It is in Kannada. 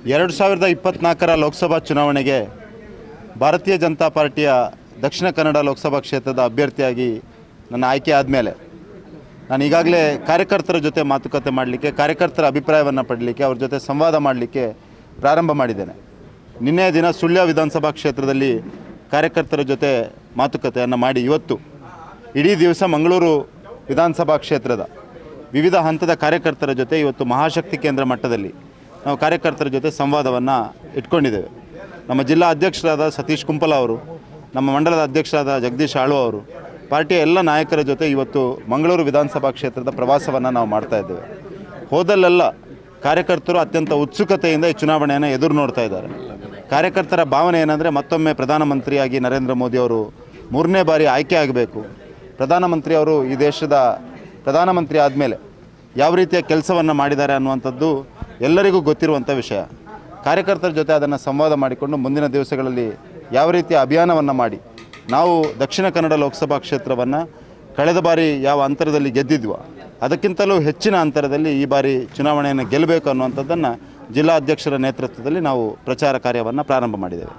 2024ರ ಲೋಕಸಭಾ ಚುನಾವಣೆಗೆ ಭಾರತೀಯ ಜನತಾ ಪಾರ್ಟಿಯ ದಕ್ಷಿಣ ಕನ್ನಡ ಲೋಕಸಭಾ ಕ್ಷೇತ್ರದ ಅಭ್ಯರ್ಥಿಯಾಗಿ ನನ್ನ ಆಯ್ಕೆ ಆದಮೇಲೆ ನಾನು ಈಗಾಗಲೇ ಕಾರ್ಯಕರ್ತರ ಜೊತೆ ಮಾತುಕತೆ ಮಾಡಲಿಕ್ಕೆ, ಕಾರ್ಯಕರ್ತರ ಅಭಿಪ್ರಾಯವನ್ನು ಪಡಲಿಕ್ಕೆ, ಅವ್ರ ಜೊತೆ ಸಂವಾದ ಮಾಡಲಿಕ್ಕೆ ಪ್ರಾರಂಭ ಮಾಡಿದ್ದೇನೆ. ನಿನ್ನೆ ದಿನ ಸುಳ್ಯ ವಿಧಾನಸಭಾ ಕ್ಷೇತ್ರದಲ್ಲಿ ಕಾರ್ಯಕರ್ತರ ಜೊತೆ ಮಾತುಕತೆಯನ್ನು ಮಾಡಿ ಇವತ್ತು ಇಡೀ ದಿವಸ ಮಂಗಳೂರು ವಿಧಾನಸಭಾ ಕ್ಷೇತ್ರದ ವಿವಿಧ ಹಂತದ ಕಾರ್ಯಕರ್ತರ ಜೊತೆ ಇವತ್ತು ಮಹಾಶಕ್ತಿ ಕೇಂದ್ರ ಮಟ್ಟದಲ್ಲಿ ನಾವು ಕಾರ್ಯಕರ್ತರ ಜೊತೆ ಸಂವಾದವನ್ನು ಇಟ್ಕೊಂಡಿದ್ದೇವೆ. ನಮ್ಮ ಜಿಲ್ಲಾ ಅಧ್ಯಕ್ಷರಾದ ಸತೀಶ್ ಕುಂಪಲ ಅವರು, ನಮ್ಮ ಮಂಡಲದ ಅಧ್ಯಕ್ಷರಾದ ಜಗದೀಶ್ ಆಳ್ವ ಅವರು, ಪಾರ್ಟಿಯ ಎಲ್ಲ ನಾಯಕರ ಜೊತೆ ಇವತ್ತು ಮಂಗಳೂರು ವಿಧಾನಸಭಾ ಕ್ಷೇತ್ರದ ಪ್ರವಾಸವನ್ನು ನಾವು ಮಾಡ್ತಾ ಇದ್ದೇವೆ. ಹೋದಲ್ಲೆಲ್ಲ ಕಾರ್ಯಕರ್ತರು ಅತ್ಯಂತ ಉತ್ಸುಕತೆಯಿಂದ ಈ ಚುನಾವಣೆಯನ್ನು ಎದುರು ನೋಡ್ತಾ ಇದ್ದಾರೆ. ಕಾರ್ಯಕರ್ತರ ಭಾವನೆ ಏನಂದರೆ, ಮತ್ತೊಮ್ಮೆ ಪ್ರಧಾನಮಂತ್ರಿಯಾಗಿ ನರೇಂದ್ರ ಮೋದಿ ಅವರು 3ನೇ ಬಾರಿ ಆಯ್ಕೆ ಆಗಬೇಕು, ಪ್ರಧಾನಮಂತ್ರಿ ಅವರು ಈ ದೇಶದ ಪ್ರಧಾನಮಂತ್ರಿ ಆದಮೇಲೆ ಯಾವ ರೀತಿಯ ಕೆಲಸವನ್ನು ಮಾಡಿದ್ದಾರೆ ಅನ್ನುವಂಥದ್ದು ಎಲ್ಲರಿಗೂ ಗೊತ್ತಿರುವಂಥ ವಿಷಯ. ಕಾರ್ಯಕರ್ತರ ಜೊತೆ ಅದನ್ನು ಸಂವಾದ ಮಾಡಿಕೊಂಡು ಮುಂದಿನ ದಿವಸಗಳಲ್ಲಿ ಯಾವ ರೀತಿಯ ಅಭಿಯಾನವನ್ನು ಮಾಡಿ ನಾವು ದಕ್ಷಿಣ ಕನ್ನಡ ಲೋಕಸಭಾ ಕ್ಷೇತ್ರವನ್ನು ಕಳೆದ ಬಾರಿ ಯಾವ ಅಂತರದಲ್ಲಿ ಗೆದ್ದಿದ್ವೋ ಅದಕ್ಕಿಂತಲೂ ಹೆಚ್ಚಿನ ಅಂತರದಲ್ಲಿ ಈ ಬಾರಿ ಚುನಾವಣೆಯನ್ನು ಗೆಲ್ಲಬೇಕು ಅನ್ನುವಂಥದ್ದನ್ನು ಜಿಲ್ಲಾ ಅಧ್ಯಕ್ಷರ ನೇತೃತ್ವದಲ್ಲಿ ನಾವು ಪ್ರಚಾರ ಕಾರ್ಯವನ್ನು ಪ್ರಾರಂಭ ಮಾಡಿದ್ದೇವೆ.